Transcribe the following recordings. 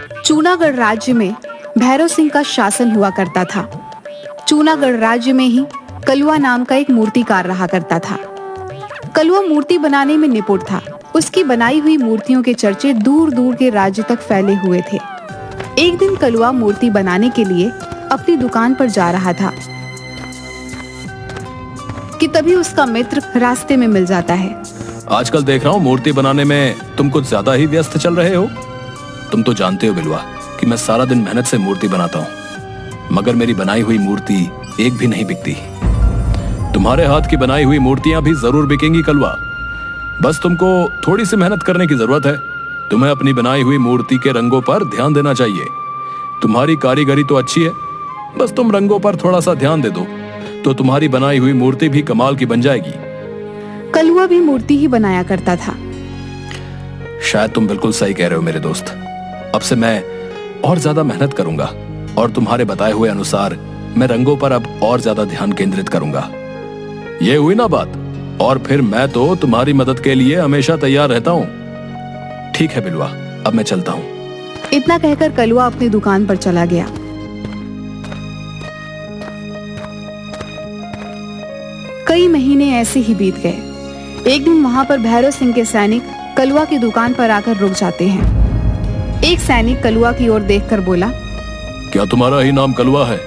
चूनागढ़ राज्य में भैरव सिंह का शासन हुआ करता था। चूनागढ़ राज्य में ही कलुआ नाम का एक मूर्तिकार रहा करता था। कलुआ मूर्ति बनाने में निपुण था। उसकी बनाई हुई मूर्तियों के चर्चे दूर दूर के राज्य तक फैले हुए थे। एक दिन कलुआ मूर्ति बनाने के लिए अपनी दुकान पर जा रहा था कि तभी उसका मित्र रास्ते में मिल जाता है। आजकल देख रहा हूँ मूर्ति बनाने में तुम कुछ ज्यादा ही व्यस्त चल रहे हो। तुम तो जानते हो बिलवा कि मैं सारा दिन मेहनत से मूर्ति बनाता हूँ, मगर मेरी बनाई हुई मूर्ति एक भी नहीं बिकती। तुम्हारे हाथ की बनाई हुई मूर्तियां भी जरूर बिकेंगी कलवा। बस तुमको थोड़ी सी मेहनत करने की जरूरत है। तुम्हें अपनी बनाई हुई मूर्ति के रंगों पर ध्यान देना चाहिए। तुम्हारी कारीगरी तो अच्छी है, बस तुम रंगों पर थोड़ा सा ध्यान दे दो तो तुम्हारी बनाई हुई मूर्ति भी कमाल की बन जाएगी। कलुआ भी मूर्ति ही बनाया करता था। शायद तुम बिल्कुल सही कह रहे हो मेरे दोस्त। अब से मैं और ज्यादा मेहनत करूंगा और तुम्हारे बताए हुए अनुसार मैं रंगों पर अब और ज्यादा ध्यान केंद्रित करूंगा। ये हुई ना बात? और फिर मैं तो तुम्हारी मदद के लिए हमेशा तैयार रहता हूँ। ठीक है बिलवा, अब मैं चलता हूँ। इतना कहकर कलुआ अपनी दुकान पर चला गया। कई महीने ऐसे ही बीत गए। एक दिन वहां पर भैरव सिंह के सैनिक कलुआ की दुकान पर आकर रुक जाते हैं। एक सैनिक कलुआ की ओर देखकर बोला, क्या तुम्हारा ही नाम कलुआ है?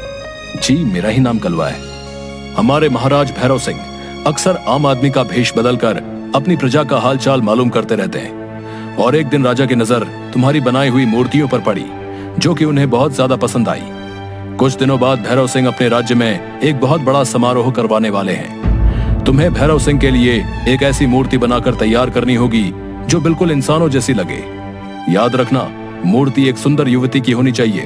जी मेरा ही नाम कलुआ है। हमारे महाराज भैरव सिंह अक्सर आम आदमी का भेष बदलकर अपनी प्रजा का हाल चाल मालूम करते रहते हैं, और एक दिन राजा की नजर तुम्हारी बनाई हुई मूर्तियों पर पड़ी जो कि उन्हें बहुत ज्यादा पसंद आई। कुछ दिनों बाद भैरव सिंह अपने राज्य में एक बहुत बड़ा समारोह करवाने वाले हैं। तुम्हें भैरव सिंह के लिए एक ऐसी मूर्ति बनाकर तैयार करनी होगी जो बिल्कुल इंसानों जैसी लगे। याद रखना, मूर्ति एक सुंदर युवती की होनी चाहिए।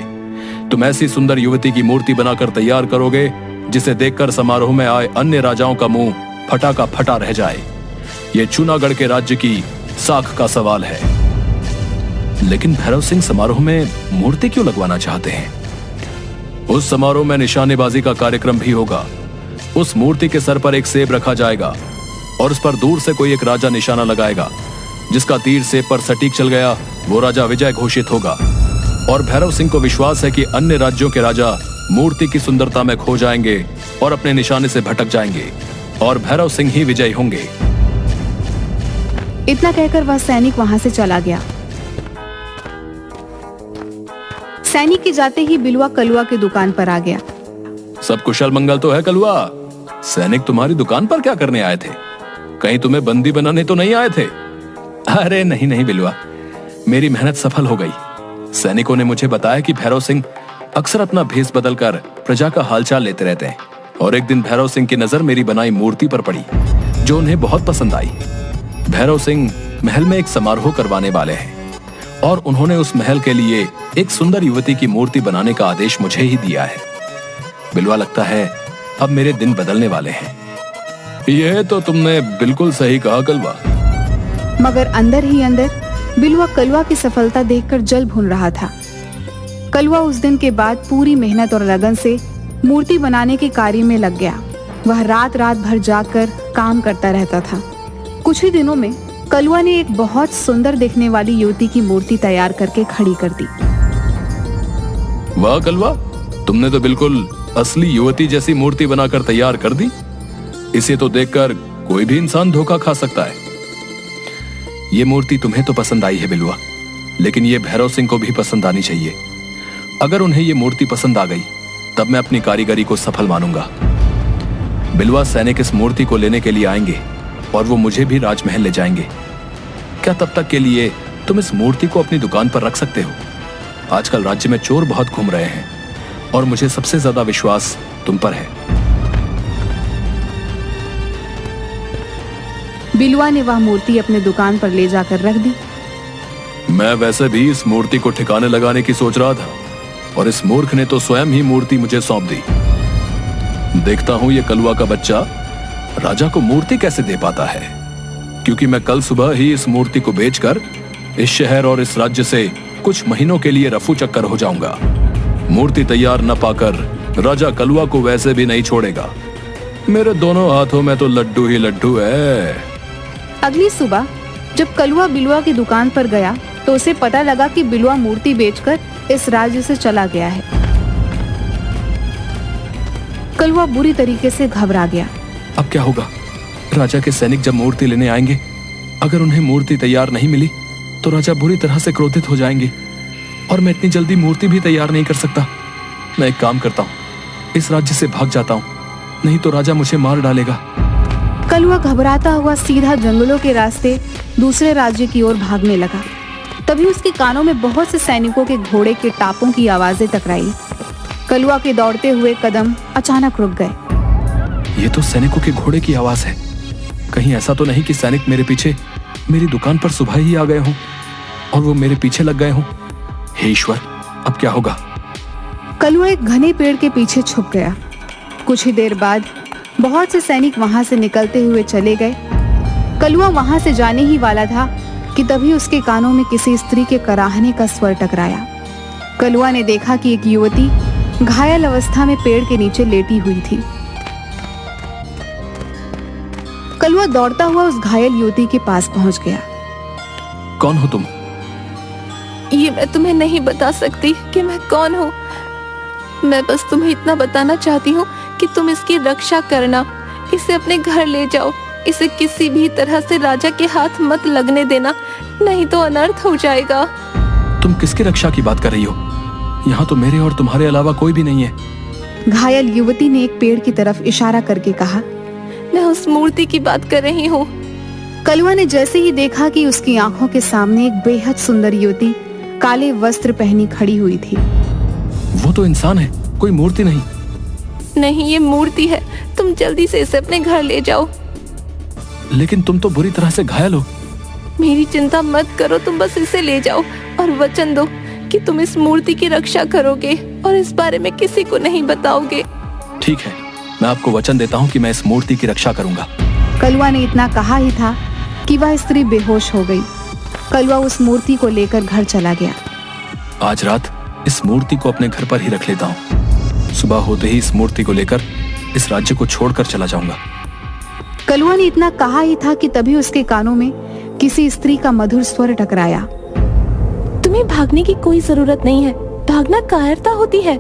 तुम ऐसी सुंदर युवती की मूर्ति बनाकर तैयार करोगे जिसे देखकर समारोह में आए अन्य राजाओं का मुंह फटा का फटा रह जाए। ये चूनागढ़ के राज्य की साख का सवाल है। लेकिन भैरव सिंह समारोह में मूर्ति क्यों लगवाना चाहते हैं? उस समारोह में निशानेबाजी का कार्यक्रम भी होगा। उस मूर्ति के सर पर एक सेब रखा जाएगा और उस पर दूर से कोई एक राजा निशाना लगाएगा। जिसका तीर सेब पर सटीक चल गया वो राजा विजय घोषित होगा। और भैरव सिंह को विश्वास है कि अन्य राज्यों के राजा मूर्ति की सुंदरता में खो जाएंगे और अपने निशाने से भटक जाएंगे और भैरव सिंह ही विजयी होंगे। इतना कहकर वह सैनिक वहां से चला गया। सैनिक के जाते ही बिलुआ कलुआ की दुकान पर आ गया। सब कुशल मंगल तो है कलुआ? सैनिक तुम्हारी दुकान पर क्या करने आए थे? कहीं तुम्हें बंदी बनाने तो नहीं आए थे? अरे नहीं नहीं बिलुआ, मेरी मेहनत सफल हो गई। सैनिकों ने मुझे बताया कि भैरव सिंह अक्सर अपना भेष बदलकर प्रजा का हालचाल लेते रहते हैं, और एक दिन भैरव सिंह की नजर मेरी बनाई मूर्ति पर पड़ी जो उन्हें बहुत पसंद आई। भैरव सिंह महल में एक समारोह करवाने वाले हैं और उन्होंने उस महल के लिए एक सुंदर युवती की मूर्ति बनाने का आदेश मुझे ही दिया है। बिलवा, लगता है अब मेरे दिन बदलने वाले हैं। यह तो तुमने बिल्कुल सही कहा कलवा। मगर अंदर ही अंदर बिलुआ कलुआ की सफलता देखकर जल भून रहा था। कलुआ उस दिन के बाद पूरी मेहनत और लगन से मूर्ति बनाने के कार्य में लग गया। वह रात रात भर जागकर काम करता रहता था। कुछ ही दिनों में कलुआ ने एक बहुत सुंदर दिखने वाली युवती की मूर्ति तैयार करके खड़ी कर दी। वाह कलवा, तुमने तो बिल्कुल असली युवती जैसी मूर्ति बनाकर तैयार कर दी। इसे तो देखकर कोई भी इंसान धोखा खा सकता है। ये मूर्ति तुम्हें तो पसंद आई है बिलुआ, लेकिन ये भैरव सिंह को भी पसंद आनी चाहिए। अगर उन्हें ये मूर्ति पसंद आ गई तब मैं अपनी कारीगरी को सफल मानूंगा। बिलुआ, सैनिक इस मूर्ति को लेने के लिए आएंगे और वो मुझे भी राजमहल ले जाएंगे। क्या तब तक के लिए तुम इस मूर्ति को अपनी दुकान पर रख सकते हो? आजकल राज्य में चोर बहुत घूम रहे हैं और मुझे सबसे ज्यादा विश्वास तुम पर है। बिलुआ ने वह मूर्ति अपने दुकान पर ले जाकर रख दी। मैं वैसे भी इस मूर्ति को ठिकाने लगाने की सोच रहा था और इस मूर्ख ने तो स्वयं ही मूर्ति मुझे सौंप दी। देखता हूं ये कलुआ का बच्चा राजा को मूर्ति कैसे दे पाता है, क्योंकि मैं कल सुबह ही इस मूर्ति को बेचकर इस शहर और इस राज्य से कुछ महीनों के लिए रफू चक्कर हो जाऊंगा। मूर्ति तैयार न पाकर राजा कलुआ को वैसे भी नहीं छोड़ेगा। मेरे दोनों हाथों में तो लड्डू ही लड्डू है। अगली सुबह जब कलुआ बिलुआ की दुकान पर गया तो उसे पता लगा कि बिलवा मूर्ति बेचकर इस राज्य से चला गया है। कलवा बुरी तरीके से घबरा गया। अब क्या होगा? राजा के सैनिक जब मूर्ति लेने आएंगे, अगर उन्हें मूर्ति तैयार नहीं मिली तो राजा बुरी तरह से क्रोधित हो जाएंगे और मैं इतनी जल्दी मूर्ति भी तैयार नहीं कर सकता। मैं एक काम करता हूँ, इस राज्य से भाग जाता हूँ, नहीं तो राजा मुझे मार डालेगा। कलवा घबराता हुआ सीधा जंगलों के रास्ते दूसरे राज्य की ओर भागने लगा। तभी उसके कानों में बहुत से सैनिकों के घोड़े के टापों की आवाजें टकराई। कलवा के दौड़ते हुए कदम अचानक रुक गए। ये तो सैनिकों के घोड़े की आवाज है। कहीं ऐसा तो नहीं कि सैनिक मेरे पीछे मेरी दुकान पर सुबह ही आ गए हों और वो मेरे पीछे लग गए हों। हे ईश्वर, अब क्या होगा? कलवा एक घने पेड़ के पीछे छुप गया। कुछ ही देर बाद बहुत से सैनिक वहां से निकलते हुए चले गए। कलवा वहां से जाने ही वाला था कि तभी उसके कानों में किसी स्त्री के कराहने का स्वर टकराया। कलवा ने देखा कि एक युवती घायल अवस्था में पेड़ के नीचे लेटी हुई थी। कलवा दौड़ता हुआ उस घायल युवती के पास पहुंच गया। कौन हो तुम? ये मैं तुम्हें नहीं बता सकती कि मैं कौन हूँ। मैं बस तुम्हें इतना बताना चाहती हूँ कि तुम इसकी रक्षा करना, इसे अपने घर ले जाओ, इसे किसी भी तरह से राजा के हाथ मत लगने देना, नहीं तो अनर्थ हो जाएगा। तुम किसकी रक्षा की बात कर रही हो? यहाँ तो मेरे और तुम्हारे अलावा कोई भी नहीं है। घायल युवती ने एक पेड़ की तरफ इशारा करके कहा। मैं उस मूर्ति की बात कर रही हूँ। कलवा ने जैसे ही देखा कि उसकी आंखों के सामने एक बेहद सुंदर युवती काले वस्त्र पहनी खड़ी हुई थी। वो तो इंसान है, कोई मूर्ति नहीं। नहीं, ये मूर्ति है। तुम जल्दी से इसे अपने घर ले जाओ। लेकिन तुम तो बुरी तरह से घायल हो। मेरी चिंता मत करो, तुम बस इसे ले जाओ और वचन दो कि तुम इस मूर्ति की रक्षा करोगे और इस बारे में किसी को नहीं बताओगे। ठीक है, मैं आपको वचन देता हूँ कि मैं इस मूर्ति की रक्षा करूंगा। कलवा ने इतना कहा ही था कि वह स्त्री बेहोश हो गई। कलवा उस मूर्ति को लेकर घर चला गया। आज रात इस मूर्ति को अपने घर पर ही रख लेता हूँ। सुबह होते ही इस मूर्ति को लेकर इस राज्य को छोड़कर चला जाऊंगा। कलवा ने इतना कहा ही था कि तभी उसके कानों में किसी स्त्री का मधुर स्वर टकराया। तुम्हें भागने की कोई जरूरत नहीं है, भागना कायरता होती है।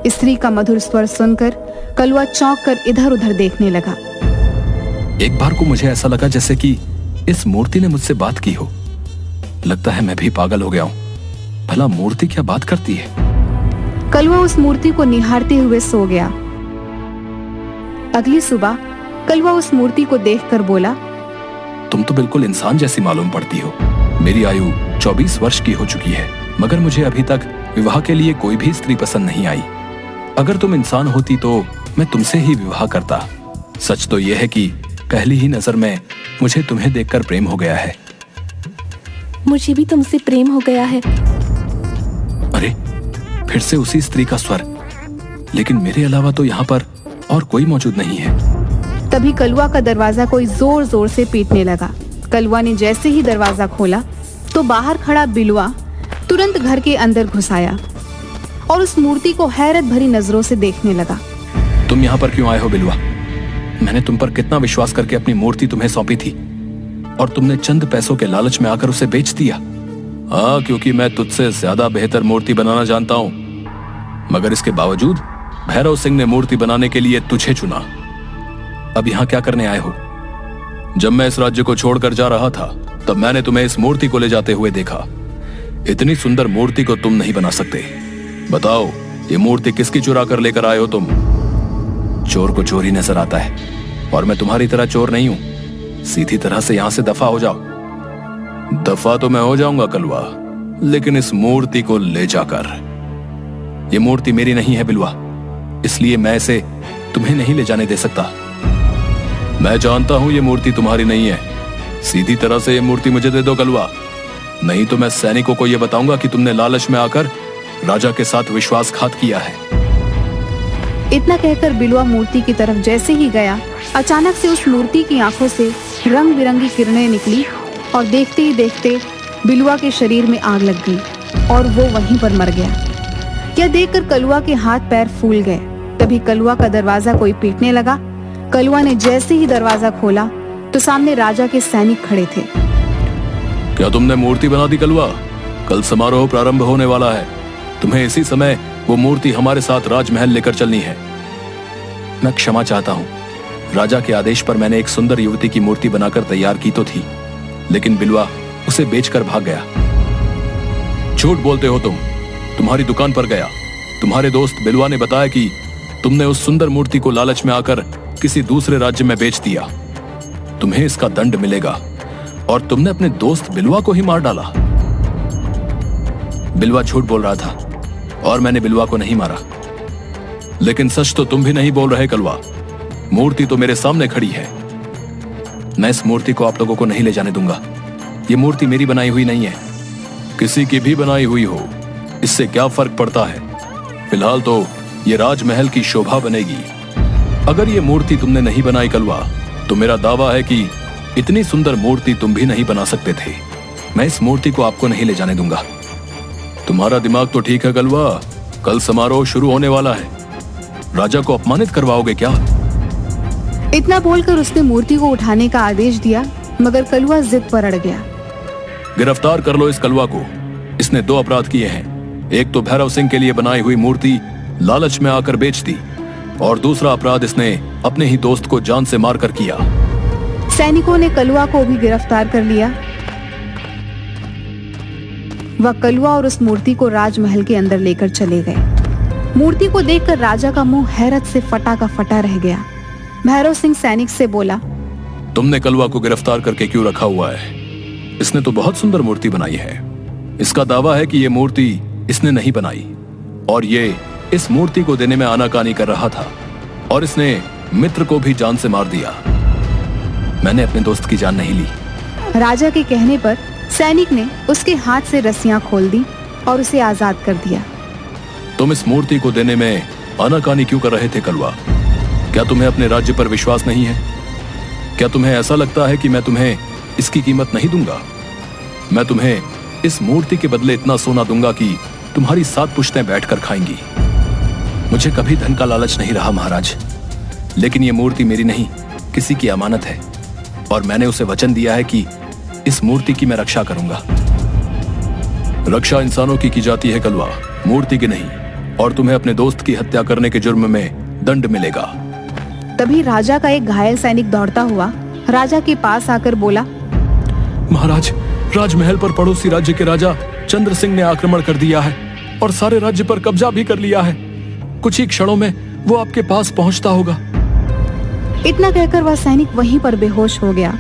स्त्री का मधुर स्वर सुनकर कलवा चौंक कर इधर उधर देखने लगा। एक बार को मुझे ऐसा लगा जैसे कि इस मूर्ति ने मुझसे बात की हो। लगता है मैं भी पागल हो गया हूँ। भला मूर्ति क्या बात करती है? कलवा उस मूर्ति को निहारते हुए सो गया। अगली सुबह कलवा उस मूर्ति को देखकर बोला, तुम तो बिल्कुल इंसान जैसी मालूम पड़ती हो। मेरी आयु 24 वर्ष की हो चुकी है, मगर मुझे अभी तक विवाह के लिए कोई भी स्त्री पसंद नहीं आई। अगर तुम इंसान होती तो मैं तुमसे ही विवाह करता। सच तो यह है कि पहली ही नजर में मुझे तुम्हें देखकर प्रेम हो गया है। मुझे भी तुमसे प्रेम हो गया है। अरे, फिर से उसी स्त्री का स्वर। लेकिन मेरे अलावा तो यहाँ पर और कोई मौजूद नहीं है। तभी कलवा का दरवाजा कोई जोर जोर से पीटने लगा। कलवा ने जैसे ही दरवाजा खोला तो बाहर खड़ा बिलवा तुरंत घर के अंदर घुस आया और उस मूर्ति को हैरत भरी नजरों से देखने लगा। तुम यहाँ पर क्यों आए हो बिलवा? मैंने तुम पर कितना विश्वास करके अपनी मूर्ति तुम्हें सौंपी थी और तुमने चंद पैसों के लालच में आकर उसे बेच दिया। हाँ, क्योंकि मैं तुझसे ज्यादा बेहतर मूर्ति बनाना जानता हूँ। मगर इसके बावजूद भैरव सिंह ने मूर्ति बनाने के लिए तुझे चुना। अब यहाँ क्या करने आए हो? जब मैं इस राज्य को छोड़कर जा रहा था तब मैंने तुम्हें इस मूर्ति को ले जाते हुए देखा। इतनी सुंदर मूर्ति को तुम नहीं बना सकते। बताओ, ये मूर्ति किसकी चुरा कर लेकर आए हो तुम? चोर को चोर ही नजर आता है और मैं तुम्हारी तरह चोर नहीं हूं। सीधी तरह से यहां से दफा हो जाओ। दफा तो मैं हो जाऊंगा कलवा, लेकिन इस मूर्ति को ले जाकर। ये मूर्ति मेरी नहीं है बिलवा, इसलिए मैं इसे तुम्हें नहीं ले जाने दे सकता। मैं जानता हूं ये मूर्ति तुम्हारी नहीं है। सीधी तरह से ये मूर्ति मुझे दे दो कलवा, नहीं तो मैं सैनिकों को यह बताऊंगा कि तुमने लालच में आकर राजा के साथ विश्वासघात किया है। इतना कहकर बिलवा मूर्ति की तरफ जैसे ही गया, अचानक से उस मूर्ति की आंखों से रंग बिरंगी किरणें निकली और देखते ही देखते बिलवा के शरीर में आग लग गई और वो वहीं पर मर गया। यह देखकर कलवा के हाथ पैर फूल गए। तभी कलवा का दरवाजा कोई पीटने लगा। कलवा ने जैसे ही दरवाजा खोला तो सामने राजा के सैनिक खड़े थे। क्या तुमने मूर्ति बना दी कलवा? कल समारोह प्रारंभ होने वाला है। तुम्हें इसी समय वो मूर्ति हमारे साथ राजमहल लेकर चलनी है। मैं क्षमा चाहता हूँ। राजा के आदेश पर मैंने एक सुंदर युवती की मूर्ति बनाकर तैयार की तो थी, लेकिन बिलवा उसे बेचकर भाग गया। झूठ बोलते हो तुम। तुम्हारी दुकान पर गया। तुम्हारे दोस्त बिलवा ने बताया कि तुमने उस सुंदर मूर्ति को लालच में आकर किसी दूसरे राज्य में बेच दिया। तुम्हें इसका दंड मिलेगा। और तुमने अपने दोस्त बिलवा को ही मार डाला। बिलवा झूठ बोल रहा था और मैंने बिलवा को नहीं मारा। लेकिन सच तो तुम भी नहीं बोल रहे कलवा। मूर्ति तो मेरे सामने खड़ी है। मैं इस मूर्ति को आप लोगों को नहीं ले जाने दूंगा। ये मूर्ति मेरी बनाई हुई नहीं है। किसी की भी बनाई हुई हो, इससे क्या फर्क पड़ता है। फिलहाल तो ये राजमहल की शोभा बनेगी। अगर ये मूर्ति तुमने नहीं बनाई कलवा, तो मेरा दावा है कि इतनी सुंदर मूर्ति तुम भी नहीं बना सकते थे। मैं इस मूर्ति को आपको नहीं ले जाने दूंगा। तुम्हारा दिमाग तो ठीक है कलवा। कल समारोह शुरू होने वाला है। राजा को अपमानित करवाओगे क्या? इतना बोलकर उसने मूर्ति को उठाने का आदेश दिया, मगर कलवा जिद पर अड़ गया। गिरफ्तार कर लो इस कलवा को। इसने 2 अपराध किए हैं। एक तो भैरव सिंह के लिए बनाई हुई मूर्ति लालच में आकर बेच दी, और दूसरा अपराध इसने अपने ही दोस्त को जान से मारकर किया। सैनिकों ने कलवा को भी गिरफ्तार कर लिया। वह कलवा और उस मूर्ति को राजमहल के अंदर लेकर चले गए। मूर्ति को देखकर राजा का मुंह हैरत से फटा का फटा रह गया। भैरव सिंह सैनिक से बोला, तुमने कलवा को गिरफ्तार करके क्यों रखा हुआ है? इसने तो बहुत सुंदर मूर्ति बनाई है। इसका दावा है कि ये मूर्ति इसने नहीं बनाई, और ये इस मूर्ति को देने में आनाकानी कर रहा था, और इसने मित्र को भी जान से मार दिया। मैंने अपने दोस्त की जान नहीं ली। राजा के कहने पर सैनिक ने उसके हाथ से रस्सियां खोल दी और उसे आजाद कर दिया। तुम इस मूर्ति को देने में आनाकानी क्यों कर रहे थे कलवा? क्या तुम्हें अपने राज्य पर विश्वास नहीं है? क्या तुम्हें ऐसा लगता है कि मैं तुम्हें इसकी कीमत नहीं दूंगा? मैं तुम्हें इस मूर्ति के बदले इतना सोना दूंगा कि तुम्हारी 7 पुश्तें बैठकर खाएंगी। मुझे कभी धन का लालच नहीं रहा महाराज, लेकिन ये मूर्ति मेरी नहीं, किसी की अमानत है, और मैंने उसे वचन दिया है कि इस मूर्ति की मैं रक्षा करूंगा। रक्षा इंसानों की जाती है कलवा, मूर्ति की नहीं, और तुम्हें अपने दोस्त की हत्या करने के जुर्म में दंड मिलेगा। तभी राजा का एक घायल सैनिक दौड़ता हुआ राजा के पास आकर बोला, महाराज, राजमहल पर पड़ोसी राज्य के राजा चंद्र सिंह ने आक्रमण कर दिया है और सारे राज्य पर कब्जा भी कर लिया है। कुछ ही क्षणों में वो आपके पास पहुंचता होगा। इतना कहकर वह सैनिक वहीं पर बेहोश हो गया।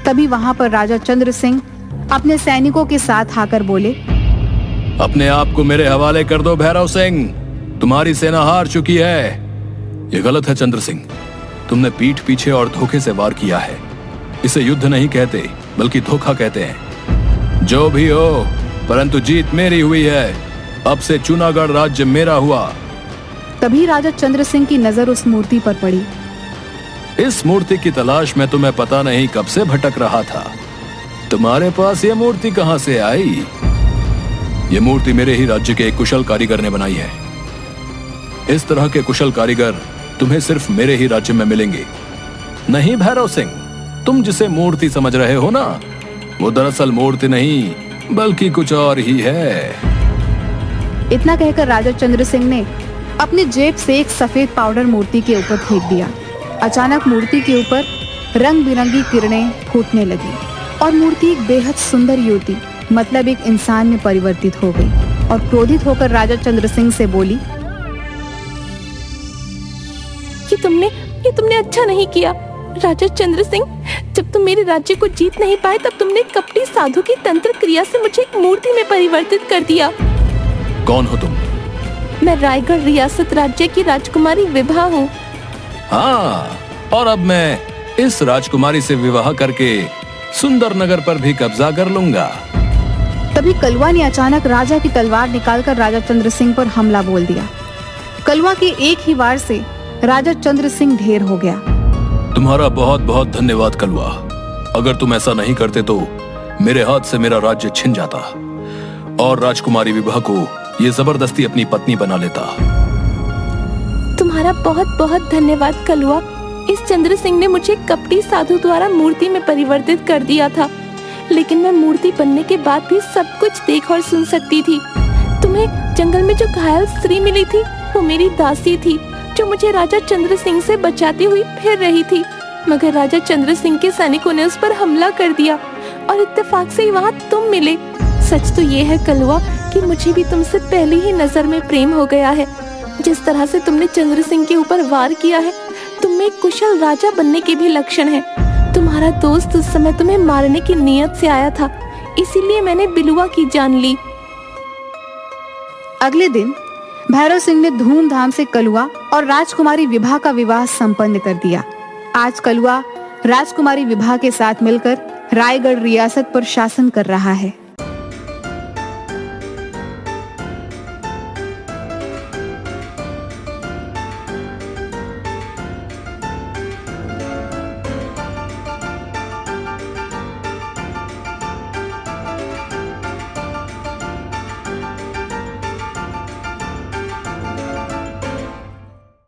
तभी वहां पर राजा चंद्र सिंह अपने सैनिकों के साथ आकर बोले, अपने आप को मेरे हवाले कर दो भैरव सिंह, तुम्हारी सेना हार चुकी है। ये गलत है चंद्र सिंह, तुमने पीठ पीछे और धोखे से वार किया है। इसे युद्ध नहीं कहते, बल्कि धोखा कहते हैं। जो भी हो, परंतु जीत मेरी हुई है। अब से चुनागढ़ राज्य मेरा हुआ। तभी राजा चंद्र सिंह की नजर उस मूर्ति पर पड़ी। इस मूर्ति की तलाश में तुम्हें पता नहीं कब से भटक रहा था। तुम्हारे पास ये मूर्ति कहां से आई? ये मूर्ति मेरे ही राज्य के एक कुशल कारीगर ने बनाई है। इस तरह के कुशल कारीगर तुम्हें सिर्फ मेरे ही राज्य में मिलेंगे। नहीं भैरव सिंह, तुम जिसे मूर्ति समझ रहे हो ना, वो दरअसल मूर्ति नहीं, बल्कि कुछ और ही है। इतना कहकर राजा चंद्र सिंह ने अपने जेब से एक सफेद पाउडर मूर्ति के ऊपर फेंक दिया। अचानक मूर्ति के ऊपर रंग बिरंगी किरणें फूटने लगी और मूर्ति एक बेहद सुंदर युवती, मतलब एक इंसान में परिवर्तित हो गई, और क्रोधित होकर राजा चंद्र सिंह से बोली, ये तुमने अच्छा नहीं किया राजा चंद्र सिंह। जब तुम मेरे राज्य को जीत नहीं पाए, तब तुमने कपटी साधु की तंत्र क्रिया से मुझे एक मूर्ति में परिवर्तित कर दिया। कौन हो तुम? मैं रायगढ़ रियासत राज्य की राजकुमारी विभा हूँ। हाँ, और अब मैं इस राजकुमारी से विवाह करके सुंदर नगर पर भी कब्जा कर लूंगा। तभी कलवा ने अचानक राजा की तलवार निकालकर राजा चंद्र सिंह पर हमला बोल दिया। कलवा के एक ही वार से राजा चंद्र सिंह ढेर हो गया। तुम्हारा बहुत बहुत धन्यवाद कलवा। अगर तुम ऐसा नहीं करते तो मेरे हाथ से मेरा राज्य छिन जाता और राजकुमारी विभा को ये जबरदस्ती अपनी पत्नी बना लेता। तुम्हारा बहुत बहुत धन्यवाद कलवा। इस चंद्र सिंह ने मुझे कपटी साधु द्वारा मूर्ति में परिवर्तित कर दिया था, लेकिन मैं मूर्ति बनने के बाद भी सब कुछ देख और सुन सकती थी। तुम्हें जंगल में जो घायल स्त्री मिली थी वो मेरी दासी थी, जो मुझे राजा चंद्र सिंह से बचाती हुई फिर रही थी। मगर राजा चंद्र सिंह के सैनिकों ने उस पर हमला कर दिया और इत्तेफाक से ही वहाँ तुम मिले। सच तो ये है कलवा कि मुझे भी तुमसे पहली ही नजर में प्रेम हो गया है। जिस तरह से तुमने चंद्र सिंह के ऊपर वार किया है, तुम में एक कुशल राजा बनने के भी लक्षण है। तुम्हारा दोस्त उस समय तुम्हें मारने की नीयत से आया था, इसीलिए मैंने बिलुआ की जान ली। अगले दिन भैरव सिंह ने धूमधाम से कलुआ और राजकुमारी विभा का विवाह संपन्न कर दिया। आज कलुआ राजकुमारी विभा के साथ मिलकर रायगढ़ रियासत पर शासन कर रहा है।